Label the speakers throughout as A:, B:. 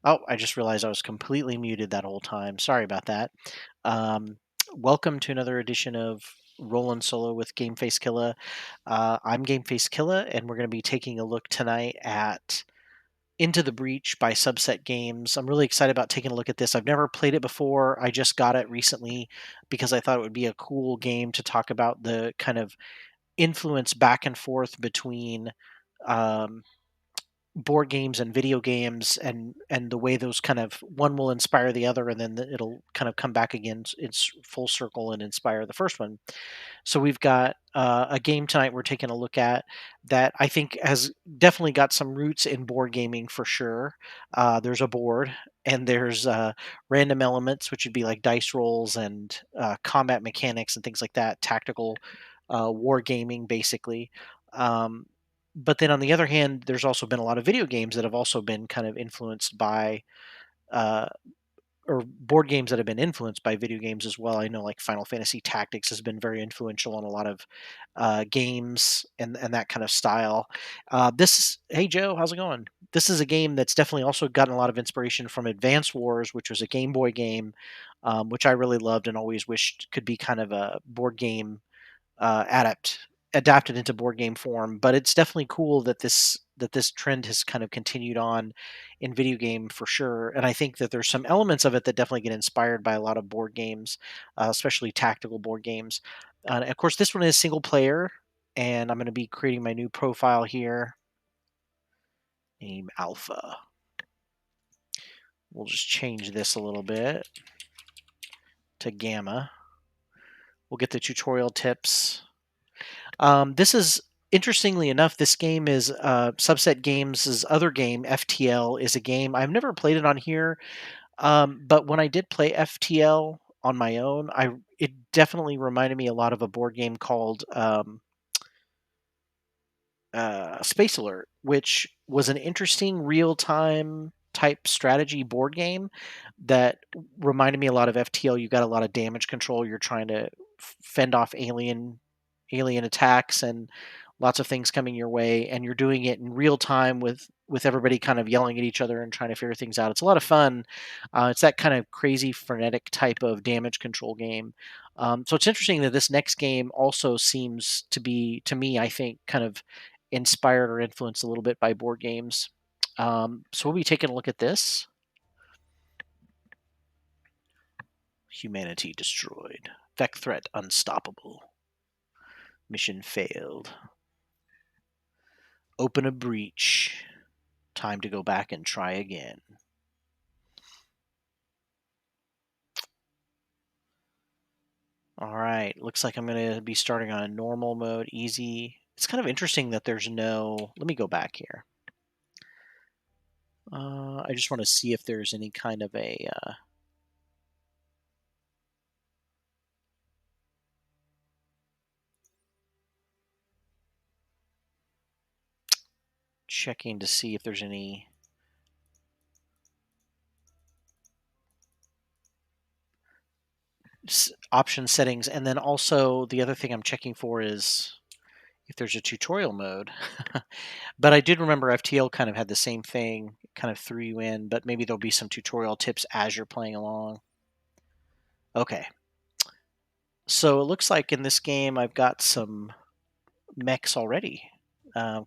A: Oh, I just realized I was completely muted that whole time. Sorry about that. Um, Welcome to another edition of Rollin' Solo with Game Face Killa. I'm Game Face Killa, and we're going to be taking a look tonight at Into the Breach by Subset Games. I'm really excited about taking a look at this. I've never played it before. I just got it recently because I thought it would be a cool game to talk about the kind of influence back and forth between. Um, Board games and video games and the way those kind of one will inspire the other and then it'll kind of come back again it's full circle and inspire the first one. So we've got a game tonight we're taking a look at that I think has definitely got some roots in board gaming for sure. There's a board and there's random elements, which would be like dice rolls and combat mechanics and things like that, tactical war gaming basically. Um, but then on the other hand, there's also been a lot of video games that have also been kind of influenced by uh, or board games that have been influenced by video games as well. I know like Final Fantasy Tactics has been very influential on a lot of games and that kind of style. Hey Joe, how's it going? This is a game that's definitely also gotten a lot of inspiration from Advance Wars, which was a Game Boy game, which I really loved and always wished could be kind of a board game adapted into board game form. But it's definitely cool that this trend has kind of continued on in video game for sure. And I think that there's some elements of it that definitely get inspired by a lot of board games, especially tactical board games. Of course, this one is single player, and I'm going to be creating my new profile here. Name Alpha. We'll just change this a little bit to Gamma. We'll get the tutorial tips. This is interestingly enough, this game is Subset Games' other game, FTL, is a game I've never played it on here. But when I did play FTL on my own, I it definitely reminded me a lot of a board game called Space Alert, which was an interesting real time type strategy board game that reminded me a lot of FTL. You got a lot of damage control. You're trying to fend off alien attacks and lots of things coming your way, and you're doing it in real time with everybody kind of yelling at each other and trying to figure things out. It's a lot of fun. It's that kind of crazy frenetic type of damage control game. So it's interesting that this next game also seems to be, to me, I think, kind of inspired or influenced a little bit by board games. So we'll be taking a look at this. Humanity destroyed. Vec threat unstoppable. Mission failed. Open a breach. Time to go back and try again. All right. Looks like I'm going to be starting on a normal mode, easy. It's kind of interesting that there's no. Let me go back here. I just want to see if there's any kind of a. Checking to see if there's any option settings. And then also the other thing I'm checking for is if there's a tutorial mode. But I did remember FTL kind of had the same thing, kind of threw you in, but maybe there'll be some tutorial tips as you're playing along. Okay. So it looks like in this game I've got some mechs already.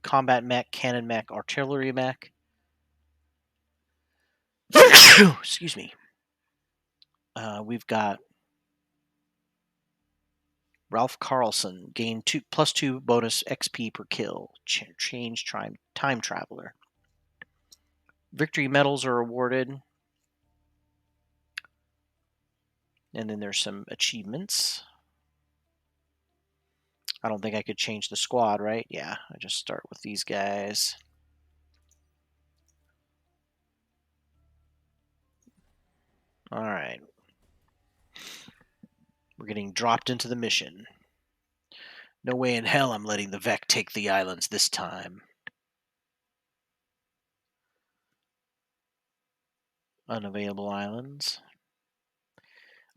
A: Combat mech, cannon mech, artillery mech. Excuse me. We've got Ralph Carlson, gain +2 bonus XP per kill. Change time traveler. Victory medals are awarded. And then there's some achievements. I don't think I could change the squad, right? Yeah, I just start with these guys. All right. We're getting dropped into the mission. No way in hell I'm letting the Vec take the islands this time. Unavailable islands.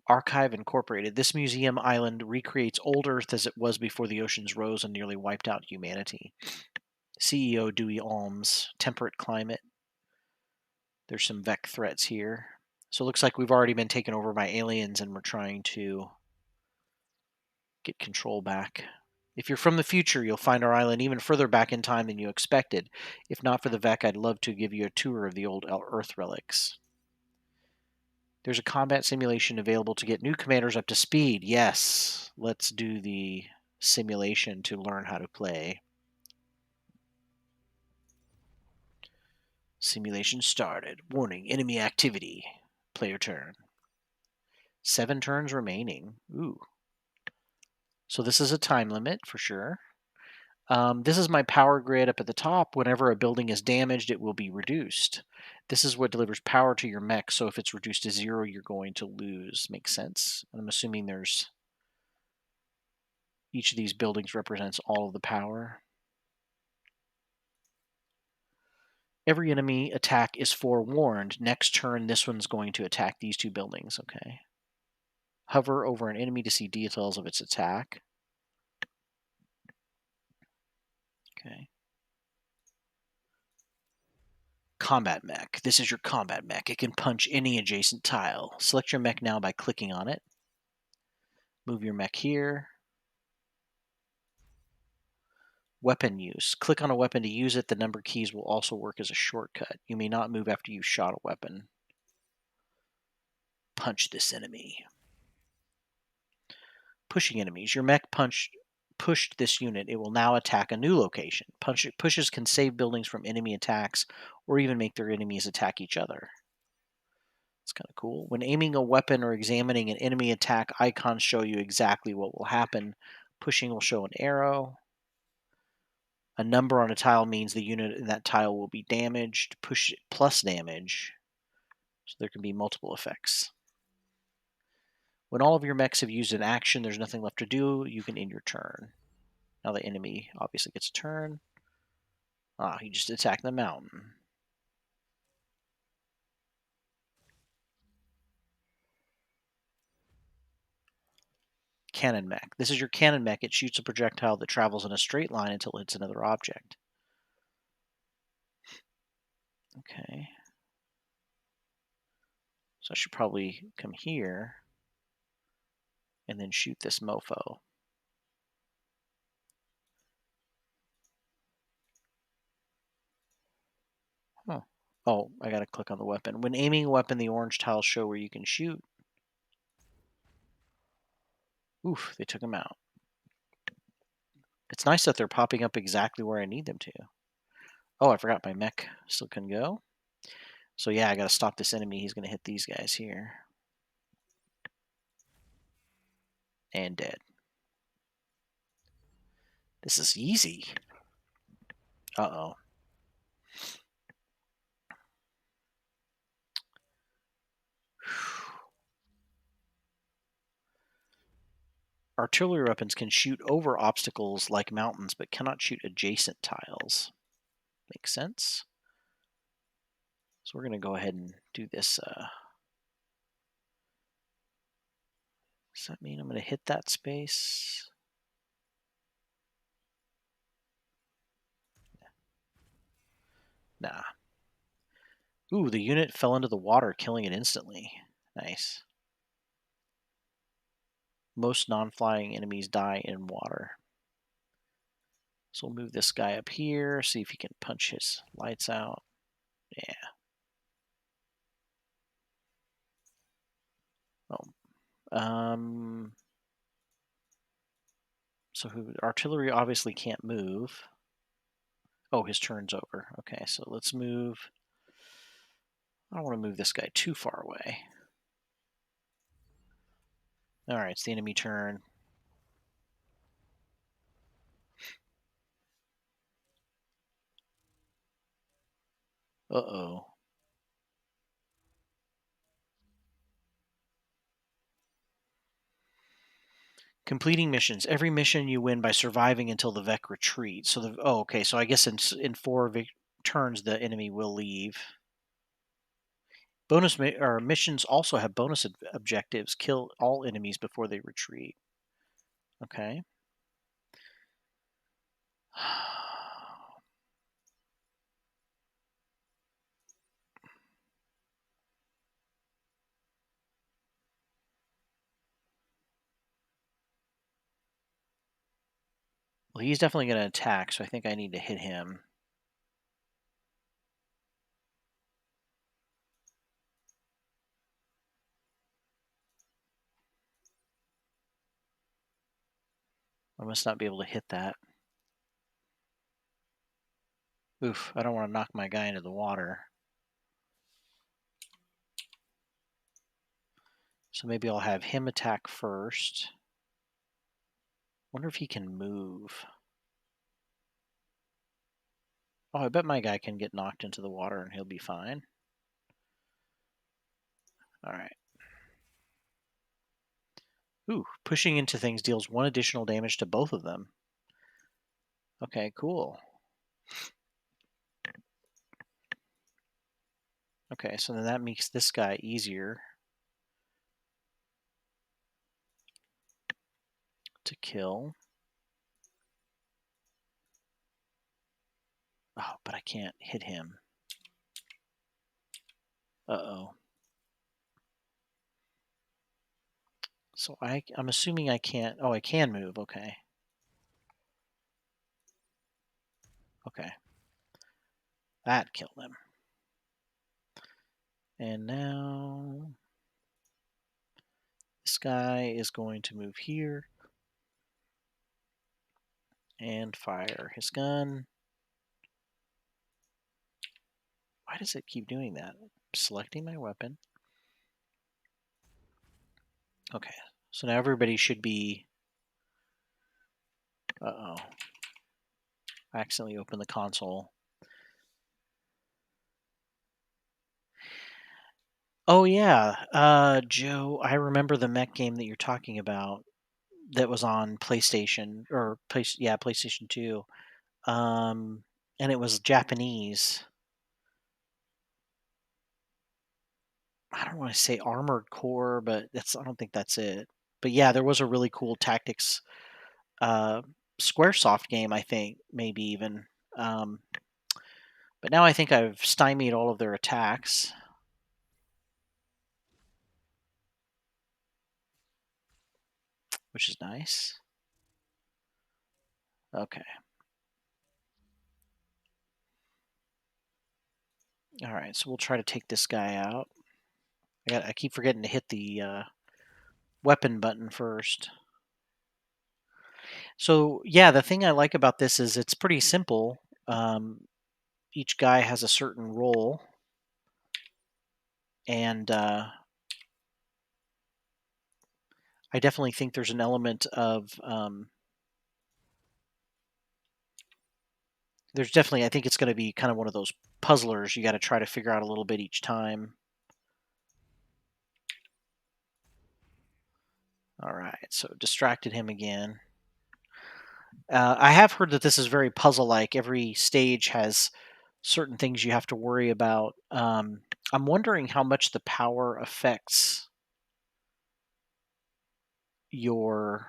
A: Archive Incorporated. This museum island recreates old Earth as it was before the oceans rose and nearly wiped out humanity. CEO Dewey Alms. Temperate climate. There's some Vec threats here. So it looks like we've already been taken over by aliens and we're trying to get control back. If you're from the future, you'll find our island even further back in time than you expected. If not for the Vec, I'd love to give you a tour of the old Earth relics. There's a combat simulation available to get new commanders up to speed. Yes, let's do the simulation to learn how to play. Simulation started. Warning, enemy activity. Player turn. 7 turns remaining. Ooh. So this is a time limit for sure. This is my power grid up at the top. Whenever a building is damaged, it will be reduced. This is what delivers power to your mech, so if it's reduced to 0, you're going to lose. Makes sense. And I'm assuming there's... each of these buildings represents all of the power. Every enemy attack is forewarned. Next turn, this one's going to attack these 2 buildings, okay? Hover over an enemy to see details of its attack. Okay. Combat mech. This is your combat mech. It can punch any adjacent tile. Select your mech now by clicking on it. Move your mech here. Weapon use. Click on a weapon to use it. The number keys will also work as a shortcut. You may not move after you've shot a weapon. Punch this enemy. Pushing enemies. Your mech pushed this unit. It will now attack a new location. Pushes can save buildings from enemy attacks or even make their enemies attack each other. It's kind of cool. When aiming a weapon or examining an enemy attack, icons show you exactly what will happen. Pushing will show an arrow. A number on a tile means the unit in that tile will be damaged. Push plus damage. So there can be multiple effects. When all of your mechs have used an action, there's nothing left to do. You can end your turn. Now the enemy obviously gets a turn. He just attacked the mountain. Cannon mech. This is your cannon mech. It shoots a projectile that travels in a straight line until it hits another object. Okay. So I should probably come here and then shoot this mofo. Huh. Oh, I gotta click on the weapon. When aiming a weapon, the orange tiles show where you can shoot. Oof, they took him out. It's nice that they're popping up exactly where I need them to. Oh, I forgot my mech still can go. So yeah, I gotta stop this enemy. He's gonna hit these guys here. And dead. This is easy. Uh-oh. Artillery weapons can shoot over obstacles like mountains, but cannot shoot adjacent tiles. Makes sense. So we're going to go ahead and do this. Does that mean I'm going to hit that space? Nah. Ooh, the unit fell into the water, killing it instantly. Nice. Most non-flying enemies die in water. So we'll move this guy up here, see if he can punch his lights out. Yeah. Oh. So artillery obviously can't move. Oh, his turn's over. Okay, so let's move. I don't want to move this guy too far away. All right, it's the enemy turn. Uh-oh. Completing missions. Every mission you win by surviving until the Vec retreats. So okay. So I guess in 4 turns the enemy will leave. Missions also have bonus objectives. Kill all enemies before they retreat. Okay. he's definitely going to attack, so I think I need to hit him. I must not be able to hit that. Oof, I don't want to knock my guy into the water. So maybe I'll have him attack first. Wonder if he can move. Oh, I bet my guy can get knocked into the water and he'll be fine. All right. Ooh, pushing into things deals 1 additional damage to both of them. Okay, cool. Okay, so then that makes this guy easier to kill. Oh, but I can't hit him. Uh-oh. So I'm assuming I can't... Oh, I can move. Okay. Okay. That killed him. And now... this guy is going to move here and fire his gun. Why does it keep doing that? I'm selecting my weapon. Okay, so now everybody should be... Uh-oh. I accidentally opened the console. Oh, yeah. Joe, I remember the mech game that you're talking about that was on PlayStation, or PlayStation 2. And it was Japanese. I don't want to say Armored Core, but I don't think that's it. But yeah, there was a really cool tactics uh, Squaresoft game, I think, maybe even. Um, but now I think I've stymied all of their attacks, which is nice. Okay. All right, so we'll try to take this guy out. I keep forgetting to hit the weapon button first. So yeah, the thing I like about this is it's pretty simple. Each guy has a certain role, and I definitely think there's an element of there's definitely, I think it's going to be kind of one of those puzzlers. You got to try to figure out a little bit each time. All right, so distracted him again. I have heard that this is very puzzle-like. Every stage has certain things you have to worry about. I'm wondering how much the power affects your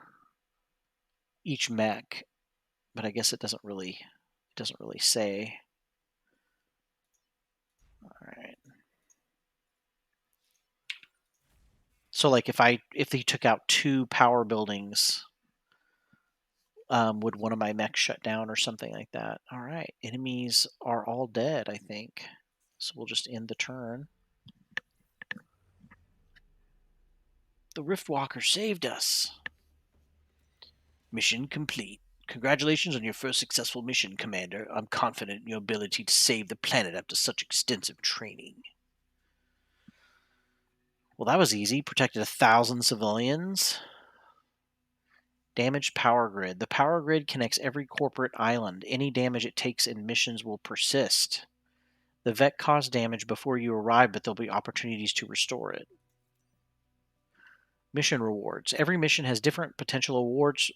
A: each mech, but I guess it doesn't really say. All right. So like if he took out 2 power buildings, would one of my mechs shut down or something like that? All right. Enemies are all dead, I think. So we'll just end the turn. The Riftwalker saved us. Mission complete. Congratulations on your first successful mission, Commander. I'm confident in your ability to save the planet after such extensive training. Well, that was easy. Protected 1,000 civilians. Damaged power grid. The power grid connects every corporate island. Any damage it takes in missions will persist. The vet caused damage before you arrive, but there'll be opportunities to restore it. Mission rewards. Every mission has different potential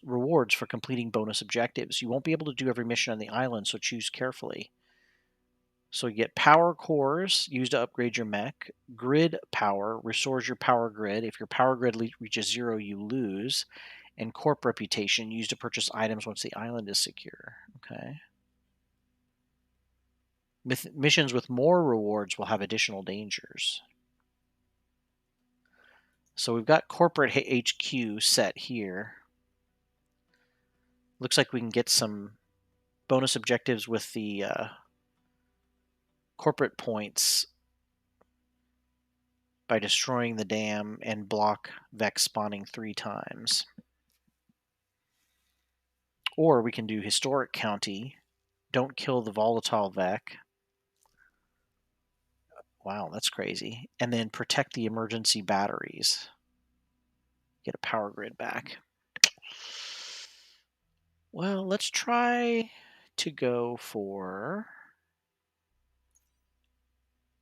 A: rewards for completing bonus objectives. You won't be able to do every mission on the island, so choose carefully. So you get power cores used to upgrade your mech. Grid power restores your power grid. If your power grid reaches 0, you lose. And corp reputation used to purchase items once the island is secure. Okay. Missions with more rewards will have additional dangers. So we've got corporate HQ set here. Looks like we can get some bonus objectives with the corporate points by destroying the dam and block Vex spawning 3 times. Or we can do Historic County, don't kill the volatile Vec. Wow, that's crazy. And then protect the emergency batteries. Get a power grid back. Well, let's try to go for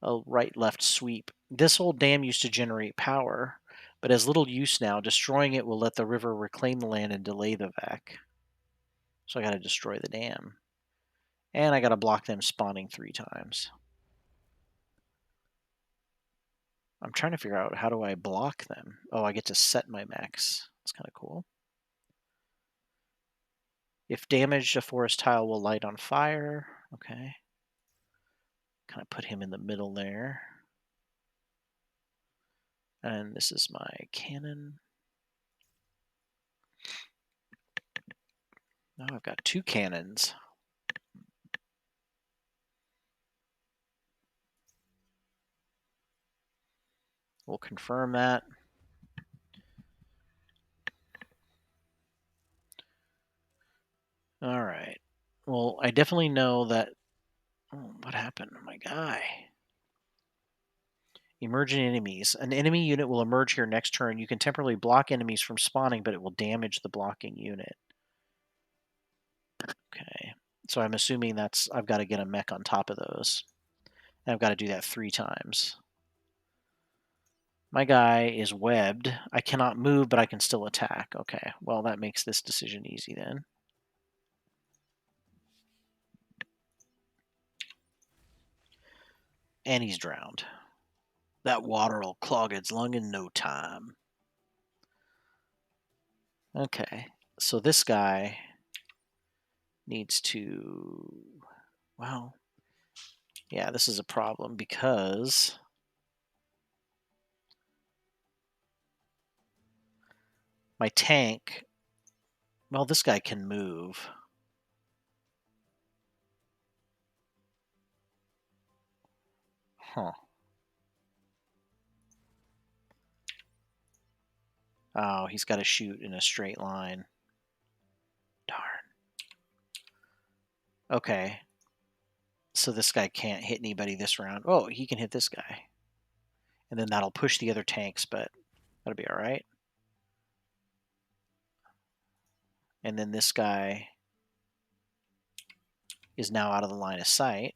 A: a right-left sweep. This old dam used to generate power, but has little use now. Destroying it will let the river reclaim the land and delay the vac. So I got to destroy the dam. And I got to block them spawning 3 times. I'm trying to figure out how do I block them. Oh, I get to set my mechs. That's kind of cool. If damaged, a forest tile will light on fire. Okay. Kind of put him in the middle there. And this is my cannon. Now I've got 2 cannons. We'll confirm that. All right. Well, I definitely know that... Oh, what happened? My guy. Emerging enemies. An enemy unit will emerge here next turn. You can temporarily block enemies from spawning, but it will damage the blocking unit. Okay. So I'm assuming that's... I've got to get a mech on top of those. And I've got to do that 3 times. My guy is webbed. I cannot move, but I can still attack. Okay. Well, that makes this decision easy then. And he's drowned. That water will clog its lung in no time. Okay, so this guy needs to... Well, yeah, this is a problem because my tank... Well, this guy can move. Huh. Oh, he's got to shoot in a straight line. Darn. Okay. So this guy can't hit anybody this round. Oh, he can hit this guy. And then that'll push the other tanks, but that'll be all right. And then this guy is now out of the line of sight.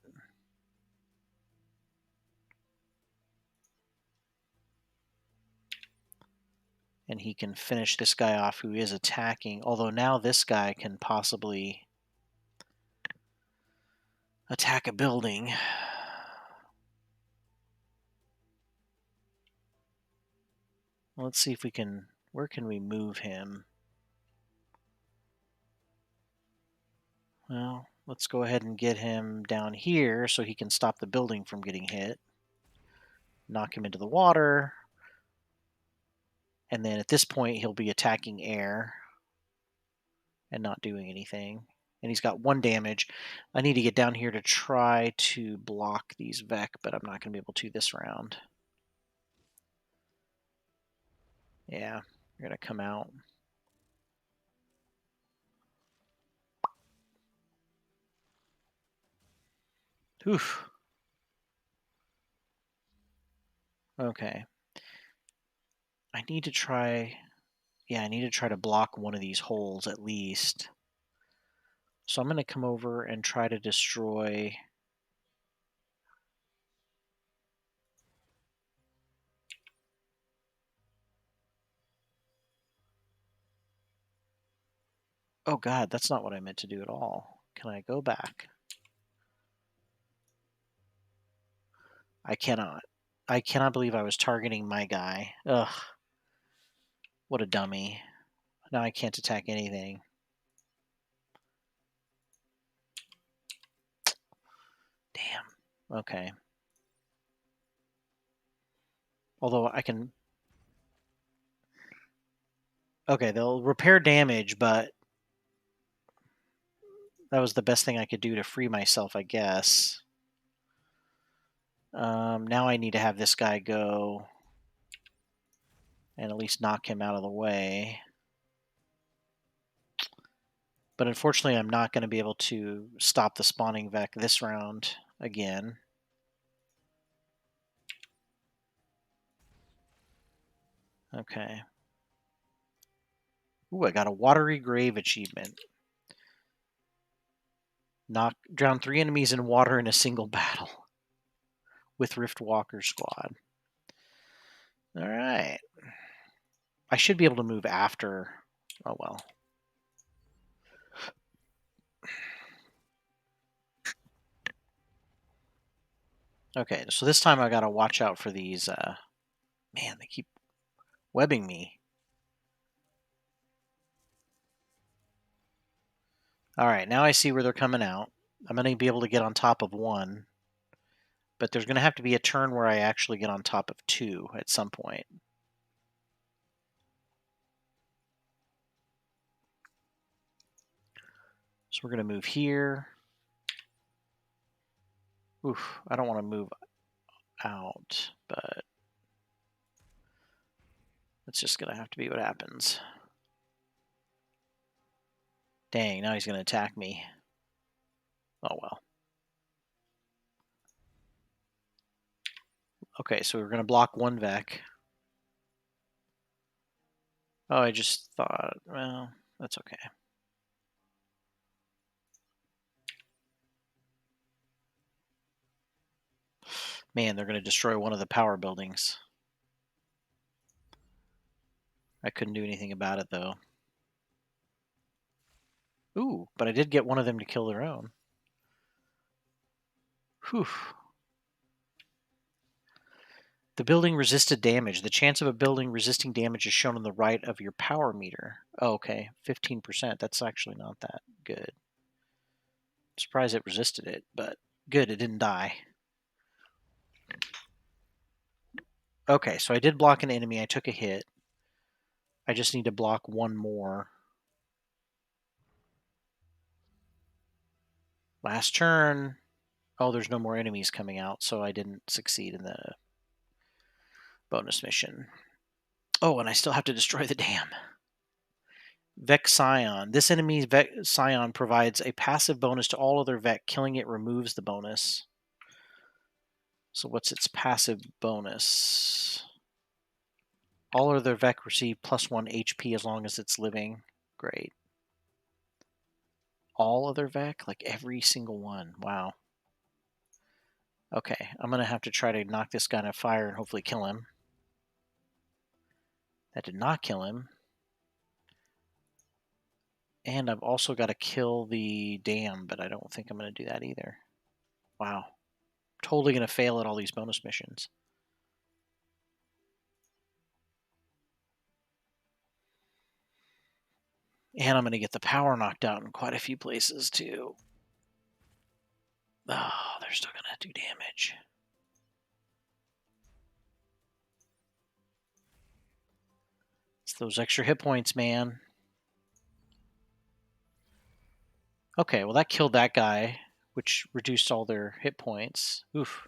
A: And he can finish this guy off who is attacking. Although now this guy can possibly attack a building. Let's see if we can... Where can we move him? Well, let's go ahead and get him down here so he can stop the building from getting hit. Knock him into the water. And then at this point, he'll be attacking air and not doing anything. And he's got 1 damage. I need to get down here to try to block these Vec, but I'm not going to be able to this round. Yeah, you're going to come out. Oof. Okay. I need to try... Yeah, I need to try to block one of these holes at least. So I'm going to come over and try to destroy... Oh god, that's not what I meant to do at all. Can I go back? I cannot. I cannot believe I was targeting my guy. Ugh. What a dummy. Now I can't attack anything. Damn. Okay. Although I can... Okay, they'll repair damage, but That was the best thing I could do to free myself, I guess. Now I need to have this guy go and at least knock him out of the way. But unfortunately, I'm not going to be able to stop the spawning Vec this round again. Okay. Ooh, I got a Watery Grave achievement. Drown 3 enemies in water in a single battle with Rift Walker Squad. All right. I should be able to move after. Oh, well. Okay, so this time I got to watch out for these. Man, they keep webbing me. All right, now I see where they're coming out. I'm going to be able to get on top of one. But there's going to have to be a turn where I actually get on top of two at some point. So we're going to move here. Oof, I don't want to move out, but it's just going to have to be what happens. Dang, now he's going to attack me. Oh, well. Okay, so we're going to block one Vec. Oh, I just thought, well, that's okay. Man, they're going to destroy one of the power buildings. I couldn't do anything about it, though. Ooh, but I did get one of them to kill their own. Whew. The building resisted damage. The chance of a building resisting damage is shown on the right of your power meter. Oh, okay, 15%. That's actually not that good. I'm surprised it resisted it, but good, it didn't die. Okay, so I did block an enemy. I took a hit. I just need to block one more. Last turn. Oh, there's no more enemies coming out, so I didn't succeed in the bonus mission. Oh, and I still have to destroy the dam. Vec Scion. This enemy's Vec Scion provides a passive bonus to all other Vec. Killing it removes the bonus. So what's its passive bonus? All other Vec receive +1 HP as long as it's living. Great. All other Vec? Like every single one. Wow. Okay, I'm going to have to try to knock this guy on fire and hopefully kill him. That did not kill him. And I've also got to kill the dam, but I don't think I'm going to do that either. Wow. Totally going to fail at all these bonus missions. And I'm going to get the power knocked out in quite a few places, too. Oh, they're still going to do damage. It's those extra hit points, man. Okay, well, that killed that guy, which reduced all their hit points. Oof.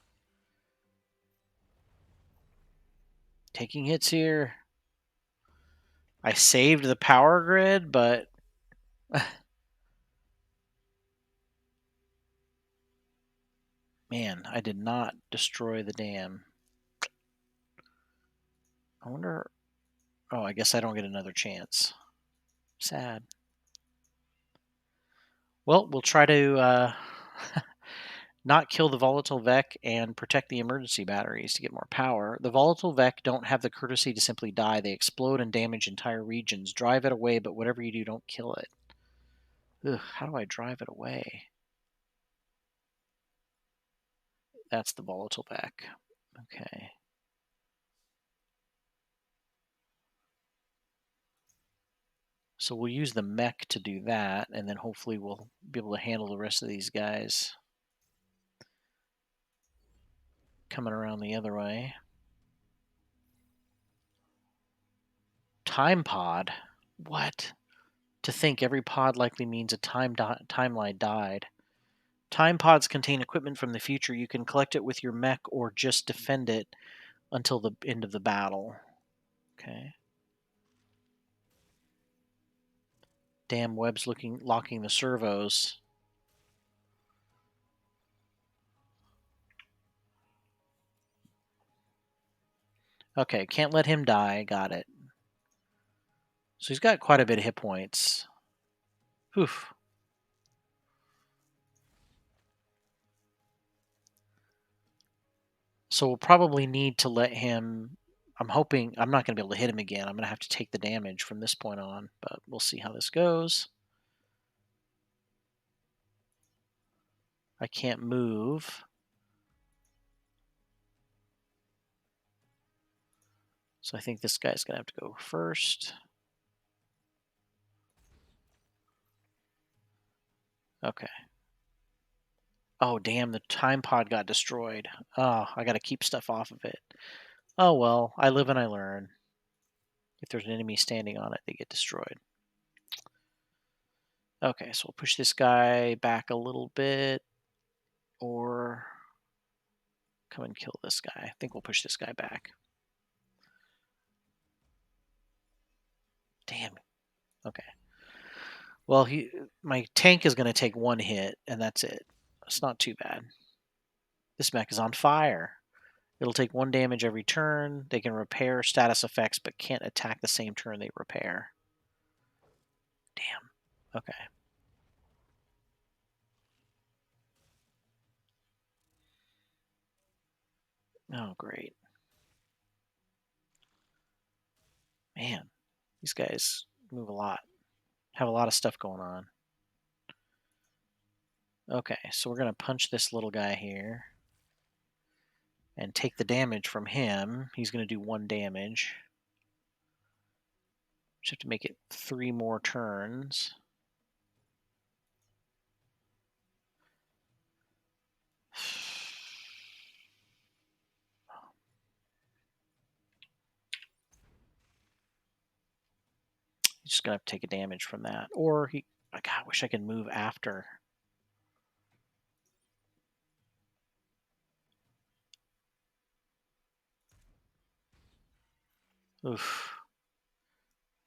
A: Taking hits here. I saved the power grid, but... Man, I did not destroy the dam. I wonder... Oh, I guess I don't get another chance. Sad. Well, we'll try to not kill the volatile Vec and protect the emergency batteries to get more power. The volatile Vec don't have the courtesy to simply die. They explode and damage entire regions. Drive it away, but whatever you do, don't kill it. Ugh, how do I drive it away? That's the volatile Vec. Okay. So we'll use the mech to do that, and then hopefully we'll be able to handle the rest of these guys coming around the other way. Time pod? What? To think every pod likely means a timeline died. Time pods contain equipment from the future. You can collect it with your mech or just defend it until the end of the battle. Okay. Damn web's locking the servos. Okay, can't let him die. Got it. So he's got quite a bit of hit points. Oof. So we'll probably need to let him. I'm hoping I'm not going to be able to hit him again. I'm going to have to take the damage from this point on, but we'll see how this goes. I can't move. So I think this guy's going to have to go first. Okay. Oh, damn, the time pod got destroyed. Oh, I got to keep stuff off of it. Oh, well, I live and I learn. If there's an enemy standing on it, they get destroyed. Okay, so we'll push this guy back a little bit, or come and kill this guy. I think we'll push this guy back. Damn. Okay. Well, my tank is going to take one hit, and that's it. It's not too bad. This mech is on fire. It'll take 1 damage every turn. They can repair status effects, but can't attack the same turn they repair. Damn. Okay. Oh, great. Man, these guys move a lot. Have a lot of stuff going on. Okay, so we're going to punch this little guy here and take the damage from him. He's going to do 1 damage. Just have to make it 3 more turns. He's just going to have to take a damage from that. Or God, I wish I could move after. Oof.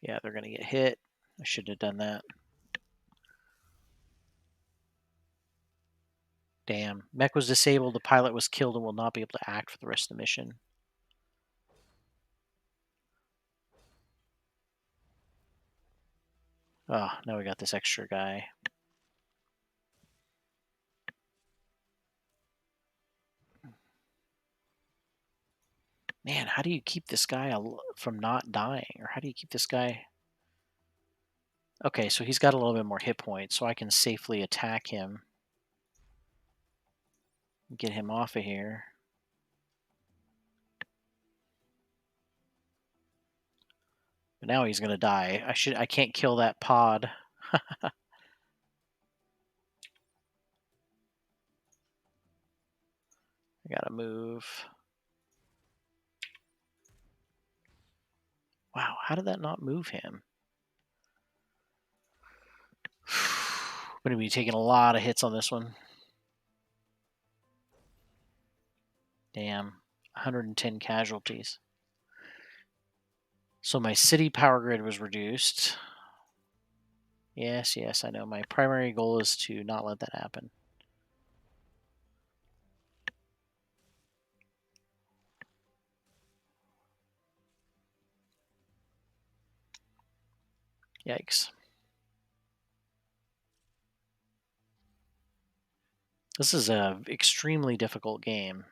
A: Yeah, they're going to get hit. I shouldn't have done that. Damn. Mech was disabled, the pilot was killed, and will not be able to act for the rest of the mission. Oh, now we got this extra guy. Man, how do you keep this guy from not dying? Or how do you keep this guy... Okay, so he's got a little bit more hit points, so I can safely attack him. Get him off of here. But now he's gonna die. I can't kill that pod. I gotta move. Wow, how did that not move him? I'm gonna be taking a lot of hits on this one. Damn, 110 casualties. So my city power grid was reduced. Yes, yes, I know. My primary goal is to not let that happen. Yikes. This is a extremely difficult game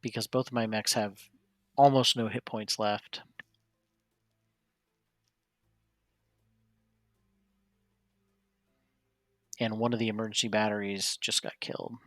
A: because both of my mechs have almost no hit points left. And one of the emergency batteries just got killed.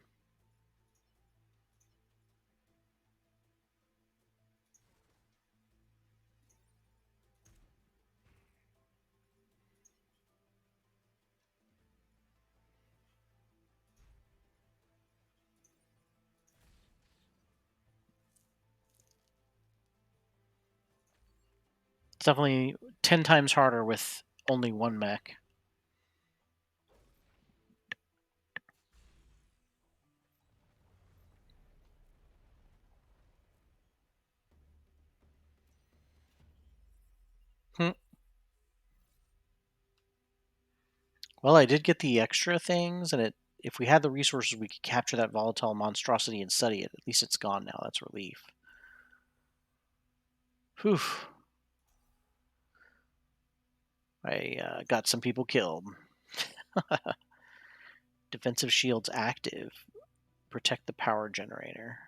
A: It's definitely 10 times harder with only one mech. Hmm. Well, I did get the extra things, and if we had the resources, we could capture that volatile monstrosity and study it. At least it's gone now. That's relief. Whew. I got some people killed. Defensive shields active. Protect the power generator.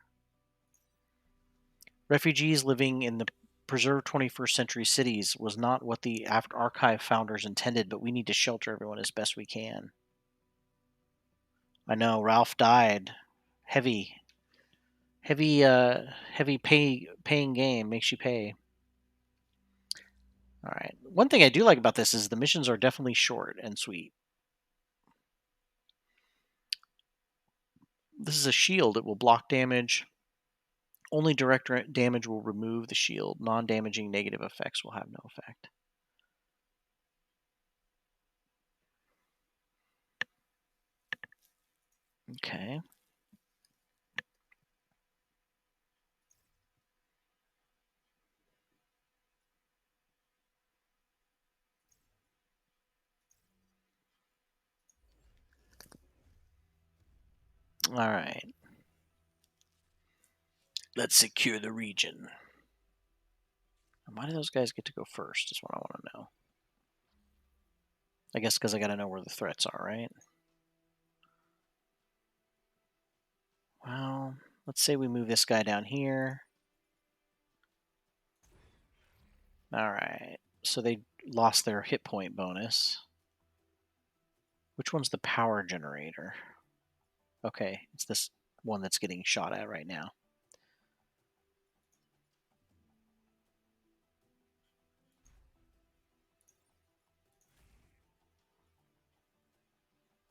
A: Refugees living in the preserved 21st century cities was not what the archive founders intended, but we need to shelter everyone as best we can. I know Ralph died. Heavy, heavy paying game makes you pay. All right. One thing I do like about this is the missions are definitely short and sweet. This is a shield. It will block damage. Only direct damage will remove the shield. Non-damaging negative effects will have no effect. Okay. All right. Let's secure the region. Why do those guys get to go first is what I want to know. I guess because I got to know where the threats are, right? Well, let's say we move this guy down here. All right. So they lost their hit point bonus. Which one's the power generator? Okay, it's this one that's getting shot at right now.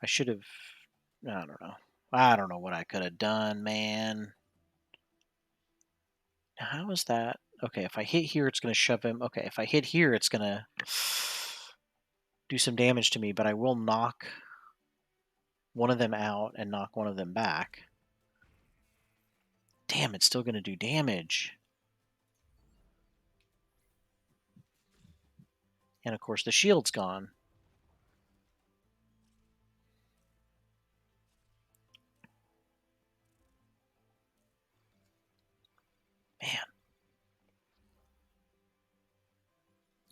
A: I should have... I don't know. I don't know what I could have done, man. How is that? Okay, if I hit here, it's going to shove him. Okay, if I hit here, it's going to do some damage to me, but I will knock one of them out and knock one of them back. Damn, it's still going to do damage. And of course, the shield's gone. Man.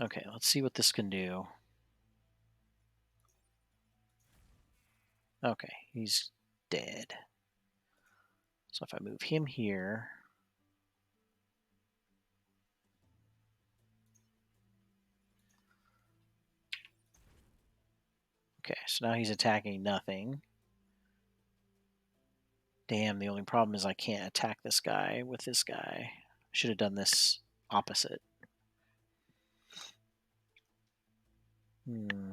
A: Okay, let's see what this can do. Okay, he's dead. So if I move him here... Okay, so now he's attacking nothing. Damn, the only problem is I can't attack this guy with this guy. I should have done this opposite. Hmm.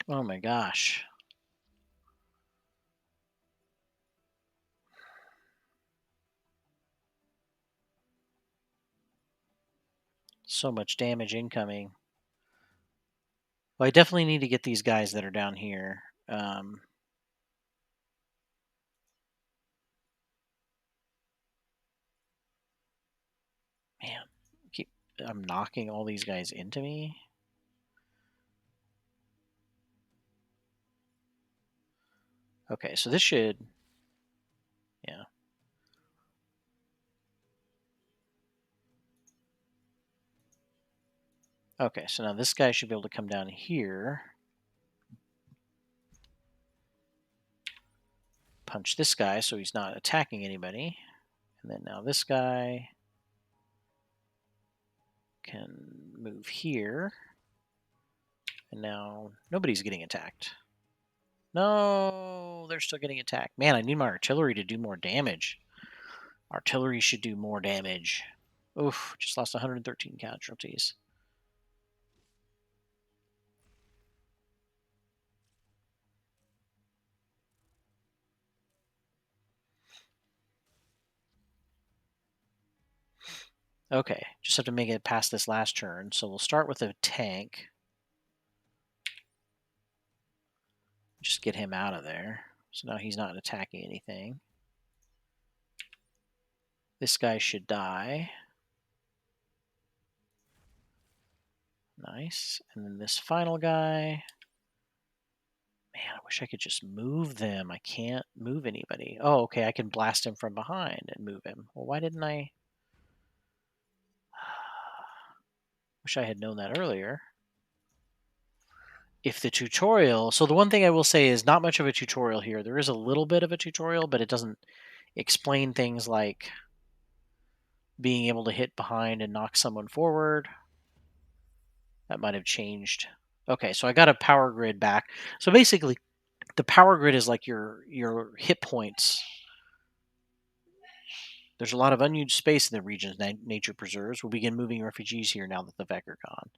A: Oh my gosh. So much damage incoming. Well, I definitely need to get these guys that are down here. Man, I'm knocking all these guys into me. Okay, so this should... Yeah. Okay, so now this guy should be able to come down here. Punch this guy so he's not attacking anybody. And then now this guy can move here. And now nobody's getting attacked. No, they're still getting attacked. Man, I need my artillery to do more damage. Artillery should do more damage. Oof, just lost 113 casualties. Okay, just have to make it past this last turn. So we'll start with a tank. Just get him out of there. So now he's not attacking anything. This guy should die. Nice. And then this final guy. Man, I wish I could just move them. I can't move anybody. Oh, okay, I can blast him from behind and move him. Well, why didn't I? Wish I had known that earlier. If the tutorial... So the one thing I will say is not much of a tutorial here. There is a little bit of a tutorial, but it doesn't explain things like being able to hit behind and knock someone forward. That might have changed. Okay, so I got a power grid back. So basically, the power grid is like your hit points. There's a lot of unused space in the region's nature preserves. We'll begin moving refugees here now that the Vec are gone.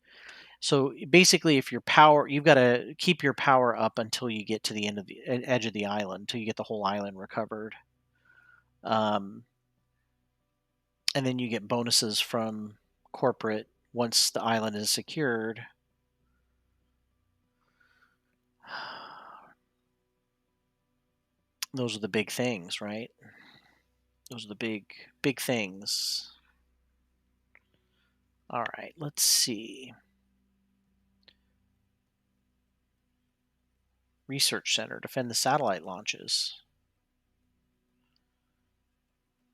A: So basically, if your power, you've got to keep your power up until you get to the end of the edge of the island, until you get the whole island recovered. And then you get bonuses from corporate once the island is secured. Those are the big things, right? Those are the big things. All right, let's see. Research Center, defend the satellite launches.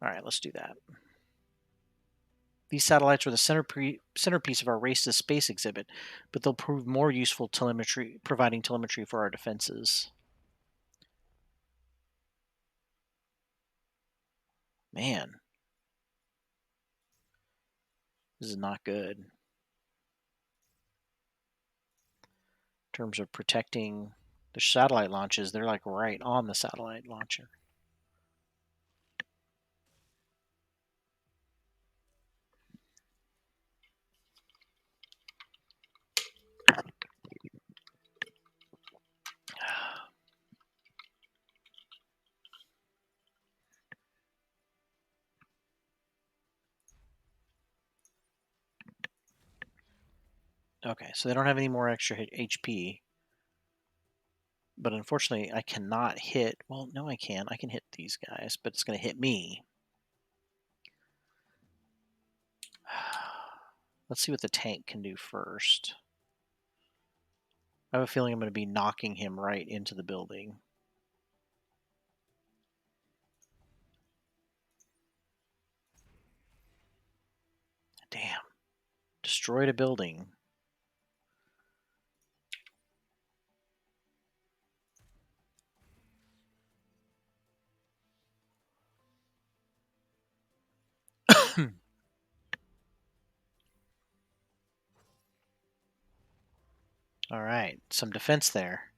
A: All right, let's do that. These satellites are the centerpiece of our Race to Space exhibit, but they'll prove more useful providing telemetry for our defenses. Man, this is not good. In terms of protecting the satellite launches, they're like right on the satellite launcher. Okay, so they don't have any more extra HP. But unfortunately, I cannot hit... Well, no, I can. I can hit these guys, but it's going to hit me. Let's see what the tank can do first. I have a feeling I'm going to be knocking him right into the building. Damn. Destroyed a building. All right, some defense there.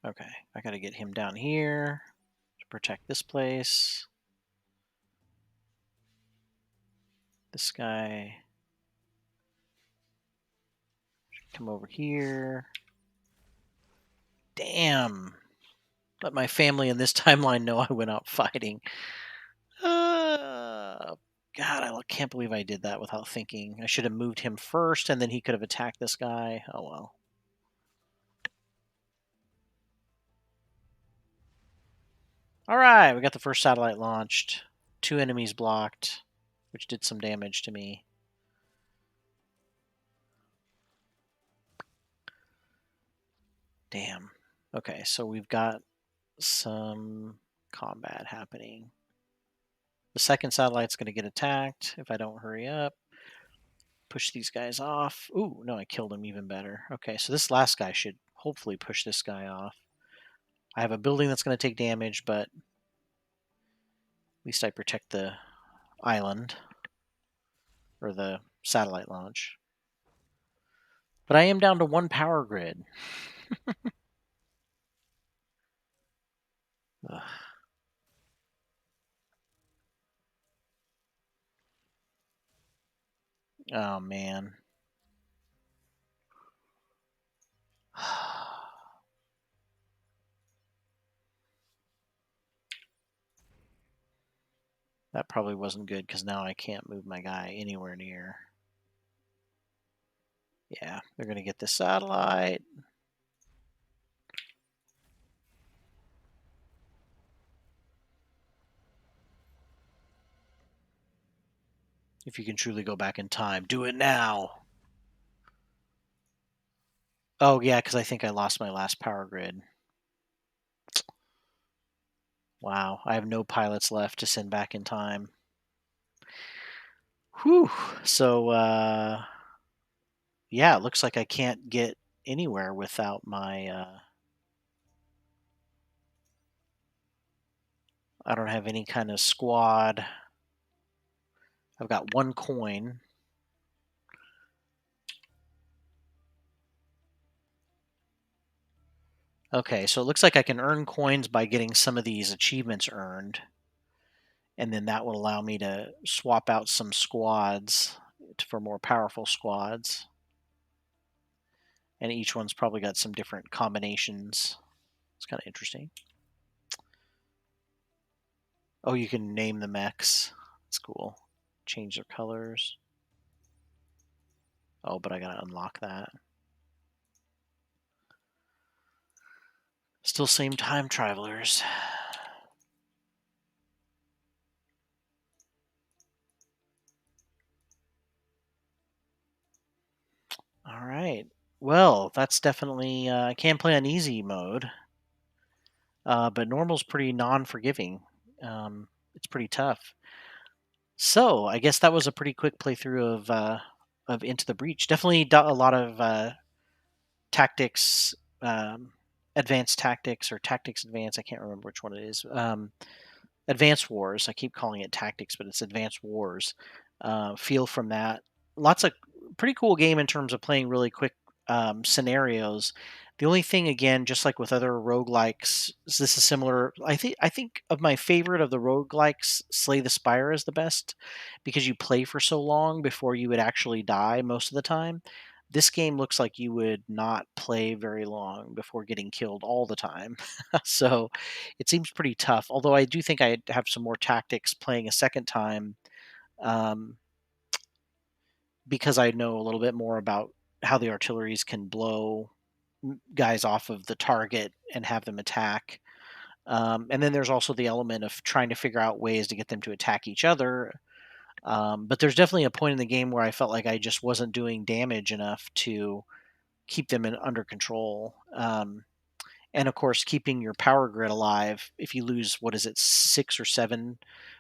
A: Okay, I got to get him down here to protect this place. This guy. Come over here. Damn. Let my family in this timeline know I went out fighting. God, I can't believe I did that without thinking. I should have moved him first, and then he could have attacked this guy. Oh, well. All right, we got the first satellite launched. 2 enemies blocked, which did some damage to me. Damn. Okay, so we've got some combat happening. The second satellite's going to get attacked if I don't hurry up. Push these guys off. Ooh, no, I killed him even better. Okay, so this last guy should hopefully push this guy off. I have a building that's going to take damage, but at least I protect the island or the satellite launch. But I am down to 1 power grid. Ugh. Oh, man. That probably wasn't good because now I can't move my guy anywhere near. Yeah, they're going to get the satellite. If you can truly go back in time, do it now. Oh, yeah, because I think I lost my last power grid. Wow, I have no pilots left to send back in time. Whew. So, yeah, it looks like I can't get anywhere without my. I don't have any kind of squad. I've got 1 coin. Okay, so it looks like I can earn coins by getting some of these achievements earned. And then that will allow me to swap out some squads for more powerful squads. And each one's probably got some different combinations. It's kind of interesting. Oh, you can name the mechs. That's cool. Change their colors. Oh, but I gotta unlock that. Still same time travelers. All right. Well, that's definitely. I can't play on easy mode, but normal's pretty non-forgiving. It's pretty tough. So I guess that was a pretty quick playthrough of Into the Breach. Definitely a lot of tactics, advanced tactics or tactics advanced. I can't remember which one it is. Advanced Wars. I keep calling it tactics, but it's Advanced Wars. Feel from that. Lots of pretty cool game in terms of playing really quick scenarios. The only thing, again, just like with other roguelikes, this is similar. I think of my favorite of the roguelikes, Slay the Spire is the best because you play for so long before you would actually die most of the time. This game looks like you would not play very long before getting killed all the time. So it seems pretty tough. Although I do think I have some more tactics playing a second time, um, because I know a little bit more about how the artilleries can blow guys off of the target and have them attack. And then there's also the element of trying to figure out ways to get them to attack each other. But there's definitely a point in the game where I felt like I just wasn't doing damage enough to keep them under control. And of course, keeping your power grid alive. If you lose, what is it, 6 or 7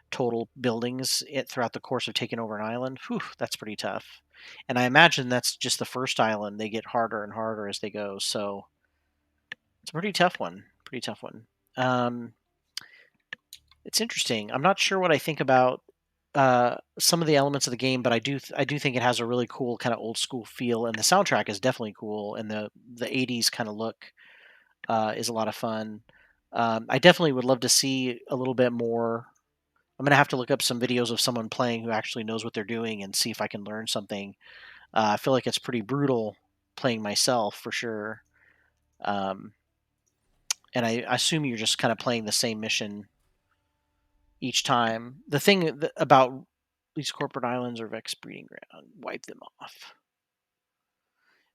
A: total buildings throughout the course of taking over an island, whew, that's pretty tough. And I imagine that's just the first island. They get harder and harder as they go. So it's a pretty tough one. Pretty tough one. Um, it's interesting. I'm not sure what I think about some of the elements of the game, but I do think it has a really cool kind of old school feel, and the soundtrack is definitely cool, and the '80s kind of look is a lot of fun. I definitely would love to see a little bit more. I'm gonna have to look up some videos of someone playing who actually knows what they're doing and see if I can learn something. I feel like it's pretty brutal playing myself for sure. Um, and I assume you're just kind of playing the same mission each time. The thing about these corporate islands or Vex breeding ground, wipe them off.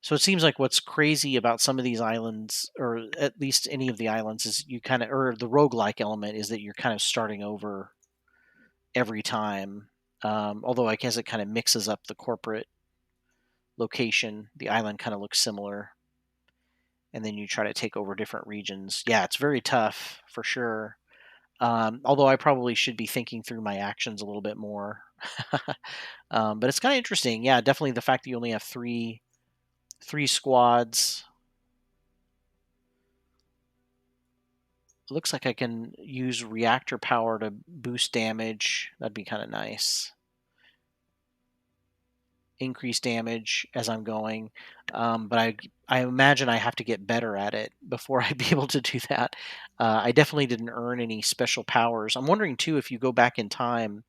A: So it seems like what's crazy about some of these islands, or at least any of the islands, is you kind of, or the roguelike element is that you're kind of starting over every time. Although I guess it kind of mixes up the corporate location. The island kind of looks similar, and then you try to take over different regions. Yeah, it's very tough for sure. Although I probably should be thinking through my actions a little bit more But it's kind of interesting. Yeah, definitely the fact that you only have three squads. Looks like I can use reactor power to boost damage. That'd be kind of nice. Increase damage as I'm going, but I imagine I have to get better at it before I'd be able to do that. I definitely didn't earn any special powers. I'm wondering too if you go back in time,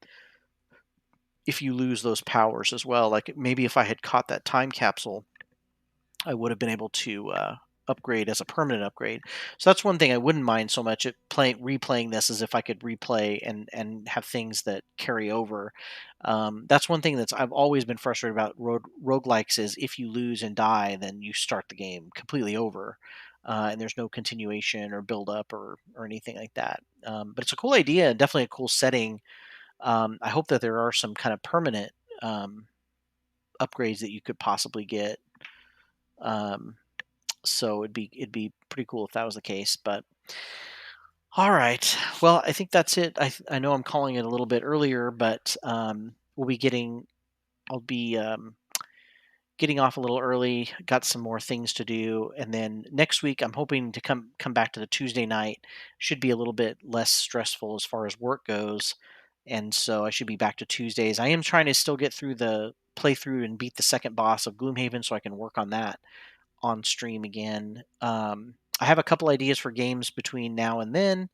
A: if you lose those powers as well. Like maybe if I had caught that time capsule, I would have been able to upgrade as a permanent upgrade. So that's one thing I wouldn't mind so much at replaying this, as if I could replay and have things that carry over. That's one thing that's I've always been frustrated about roguelikes is if you lose and die, then you start the game completely over. And there's no continuation or build up or anything like that. But it's a cool idea, and definitely a cool setting. I hope that there are some kind of permanent um, upgrades that you could possibly get. Um, so it'd be pretty cool if that was the case. But all right, well, I think that's it. I know I'm calling it a little bit earlier, but we'll be getting I'll be getting off a little early. Got some more things to do, and then next week I'm hoping to come back to the Tuesday night. Should be a little bit less stressful as far as work goes, and so I should be back to Tuesdays. I am trying to still get through the playthrough and beat the second boss of Gloomhaven, so I can work on that on stream again. I have a couple ideas for games between now and then.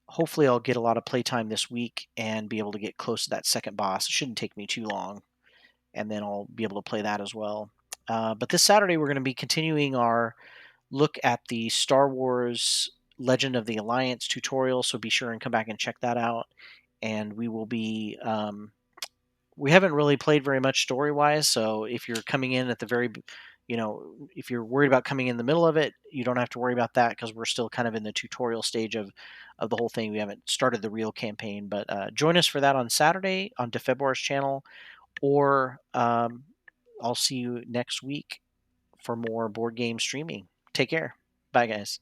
A: Hopefully, I'll get a lot of playtime this week and be able to get close to that second boss. It shouldn't take me too long, and then I'll be able to play that as well. But this Saturday, we're going to be continuing our look at the Star Wars Legend of the Alliance tutorial, so be sure and come back and check that out. And we will be we haven't really played very much story wise. So if you're coming in at the if you're worried about coming in the middle of it, you don't have to worry about that because we're still kind of in the tutorial stage of the whole thing. We haven't started the real campaign, but join us for that on Saturday on DeFebruar's channel, or I'll see you next week for more board game streaming. Take care. Bye, guys.